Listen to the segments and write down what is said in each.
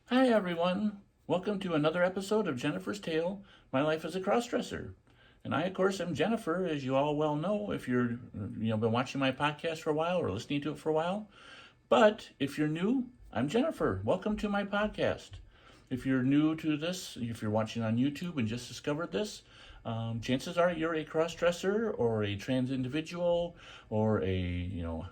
Hi everyone! Welcome to another episode of Jennifer's Tale, My Life as a Crossdresser. And I, of course, am Jennifer, as you all well know if you're been watching my podcast for a while or listening to it for a while. But if you're new, I'm Jennifer. Welcome to my podcast. If you're new to this, if you're watching on YouTube and just discovered this, chances are you're a crossdresser or a trans individual or a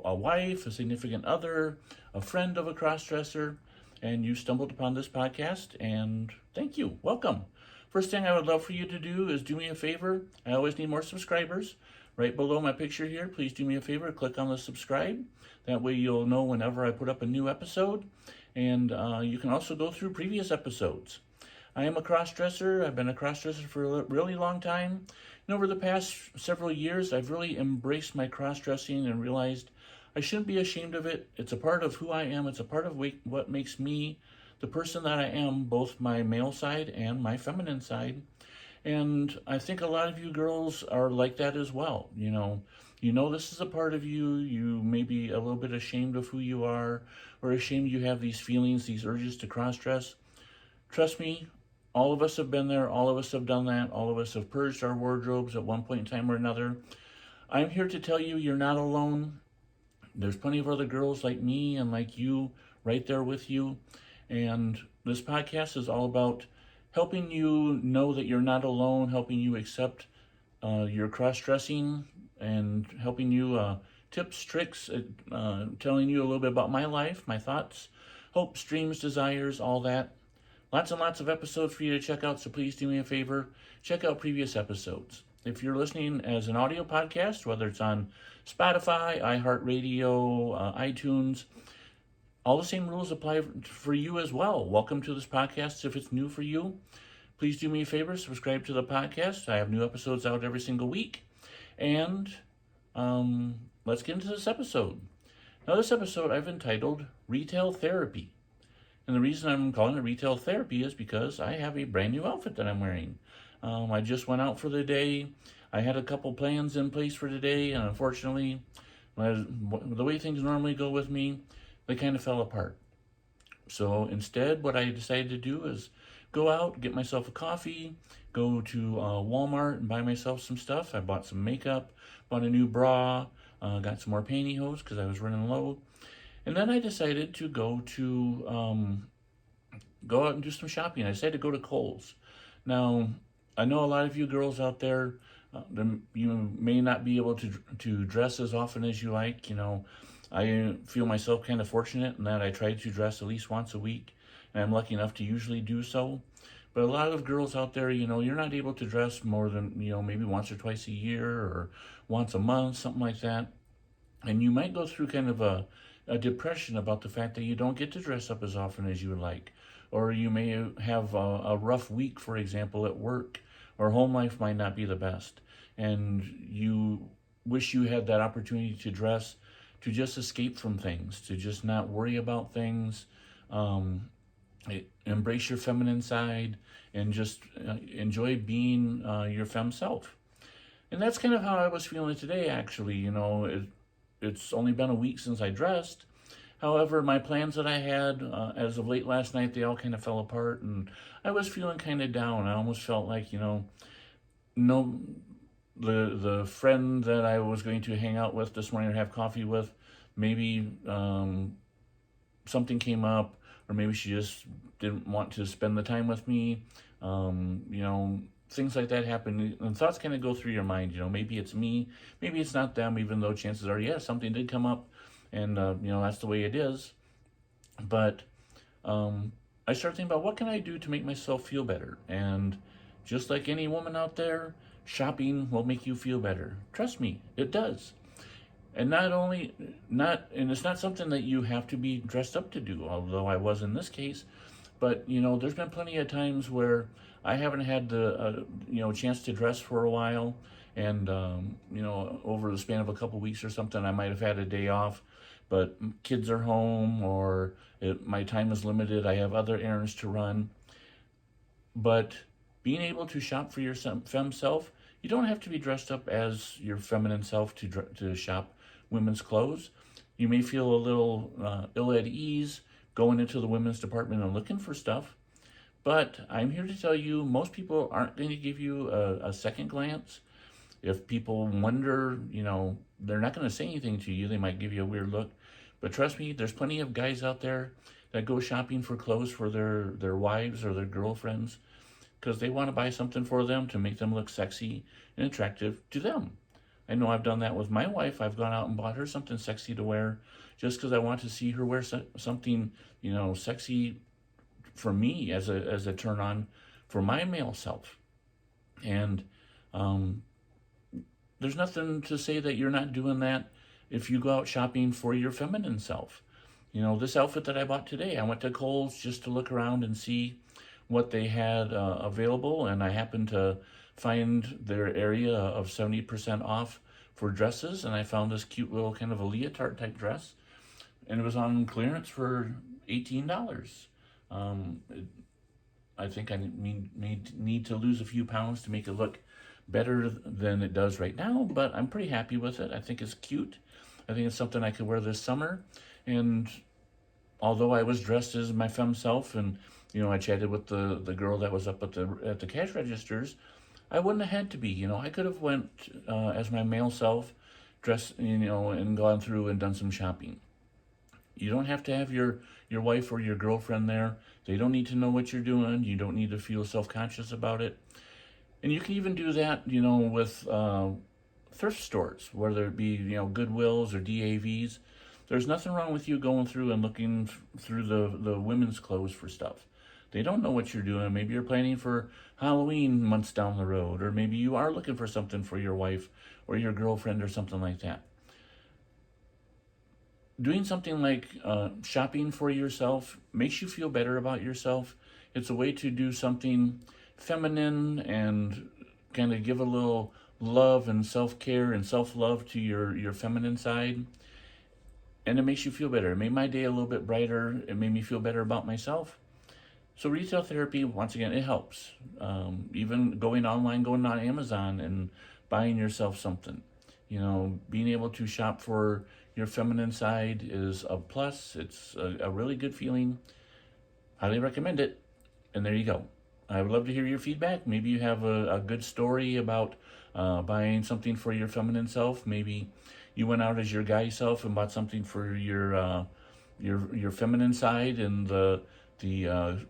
wife, a significant other, a friend of a crossdresser, and you stumbled upon this podcast, and thank you. Welcome. First thing I would love for you to do is do me a favor. I always need more subscribers. Right below my picture here, please do me a favor, click on the subscribe. That way you'll know whenever I put up a new episode, and you can also go through previous episodes. I am a crossdresser. I've been a crossdresser for a really long time. And over the past several years, I've really embraced my crossdressing and realized I shouldn't be ashamed of it. It's a part of who I am. It's a part of what makes me the person that I am, both my male side and my feminine side. And I think a lot of you girls are like that as well. You know this is a part of you. You may be a little bit ashamed of who you are, or ashamed you have these feelings, these urges to cross-dress. Trust me, all of us have been there. All of us have done that. All of us have purged our wardrobes at one point in time or another. I'm here to tell you you're not alone. There's plenty of other girls like me and like you right there with you. And this podcast is all about helping you know that you're not alone, helping you accept your cross-dressing, and helping you tips, tricks, telling you a little bit about my life, my thoughts, hopes, dreams, desires, all that. Lots and lots of episodes for you to check out, so please do me a favor. Check out previous episodes. If you're listening as an audio podcast, whether it's on Spotify, iHeartRadio, iTunes, all the same rules apply for you as well. Welcome to this podcast. If it's new for you, please do me a favor, subscribe to the podcast. I have new episodes out every single week. And let's get into this episode. Now, this episode I've entitled Retail Therapy. And the reason I'm calling it Retail Therapy is because I have a brand new outfit that I'm wearing. I just went out for the day. I had a couple plans in place for today, and unfortunately, the way things normally go with me, they kind of fell apart. So instead, what I decided to do is go out, get myself a coffee, go to Walmart and buy myself some stuff. I bought some makeup, bought a new bra, got some more pantyhose because I was running low. And then I decided to go out and do some shopping. I decided to go to Kohl's. Now, I know a lot of you girls out there, you may not be able to dress as often as you like. I feel myself kind of fortunate in that I try to dress at least once a week, and I'm lucky enough to usually do so. But a lot of girls out there, you're not able to dress more than, maybe once or twice a year or once a month, something like that. And you might go through kind of a depression about the fact that you don't get to dress up as often as you would like. Or you may have a rough week, for example, at work, or home life might not be the best. And you wish you had that opportunity to dress, to just escape from things, to just not worry about things, embrace your feminine side, and just enjoy being your femme self. And that's kind of how I was feeling today, actually. It's only been a week since I dressed. However, my plans that I had as of late last night, they all kind of fell apart, and I was feeling kind of down. I almost felt like, no, the friend that I was going to hang out with this morning or have coffee with, maybe something came up, or maybe she just didn't want to spend the time with me. Things like that happen, and thoughts kind of go through your mind. Maybe it's me, maybe it's not them, even though chances are, yeah, something did come up, and that's the way it is. But I started thinking about what can I do to make myself feel better. And just like any woman out there, shopping will make you feel better. Trust me, it does. And it's not something that you have to be dressed up to do, although I was in this case. But there's been plenty of times where I haven't had the chance to dress for a while, and over the span of a couple weeks or something, I might have had a day off, but kids are home, or my time is limited. I have other errands to run. But being able to shop for your femme self, you don't have to be dressed up as your feminine self to shop women's clothes. You may feel a little ill at ease going into the women's department and looking for stuff. But I'm here to tell you, most people aren't going to give you a second glance. If people wonder, they're not going to say anything to you. They might give you a weird look. But trust me, there's plenty of guys out there that go shopping for clothes for their wives or their girlfriends because they want to buy something for them to make them look sexy and attractive to them. I know I've done that with my wife. I've gone out and bought her something sexy to wear just because I want to see her wear something, sexy for me as a turn on for my male self. And there's nothing to say that you're not doing that if you go out shopping for your feminine self. This outfit that I bought today, I went to Kohl's just to look around and see what they had available, and I happened to find their area of 70% off for dresses, and I found this cute little kind of a leotard type dress, and it was on clearance for $18. I think I need to lose a few pounds to make it look better than it does right now, but I'm pretty happy with it. I think it's cute. I think it's something I could wear this summer. And although I was dressed as my femme self, and I chatted with the girl that was up at the cash registers, I wouldn't have had to be. I could have went as my male self, dressed, and gone through and done some shopping. You don't have to have your wife or your girlfriend there. They don't need to know what you're doing. You don't need to feel self-conscious about it. And you can even do that, with thrift stores, whether it be, Goodwills or DAVs. There's nothing wrong with you going through and looking through the women's clothes for stuff. They don't know what you're doing. Maybe you're planning for Halloween months down the road, or maybe you are looking for something for your wife or your girlfriend or something like that. Doing something like shopping for yourself makes you feel better about yourself. It's a way to do something feminine and kind of give a little love and self-care and self-love to your feminine side. And it makes you feel better. It made my day a little bit brighter. It made me feel better about myself. So retail therapy, once again, it helps. Even going online, going on Amazon and buying yourself something. Being able to shop for your feminine side is a plus. It's a really good feeling. Highly recommend it. And there you go. I would love to hear your feedback. Maybe you have a good story about buying something for your feminine self. Maybe you went out as your guy self and bought something for your feminine side, and the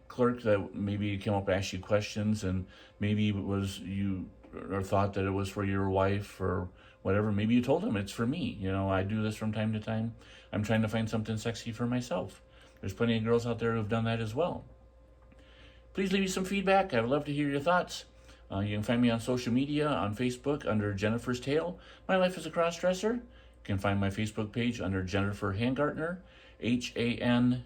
clerk that maybe came up and asked you questions, and maybe it was you or thought that it was for your wife or whatever. Maybe you told them it's for me. I do this from time to time. I'm trying to find something sexy for myself. There's plenty of girls out there who've done that as well. Please leave me some feedback. I would love to hear your thoughts. You can find me on social media, on Facebook under Jennifer's Tale, My Life as a Crossdresser. You can find my Facebook page under Jennifer Hangartner, Hangartner.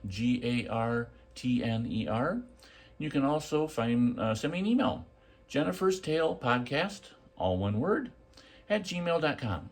You can also send me an email, Jennifer's Tale Podcast, all one word, @gmail.com.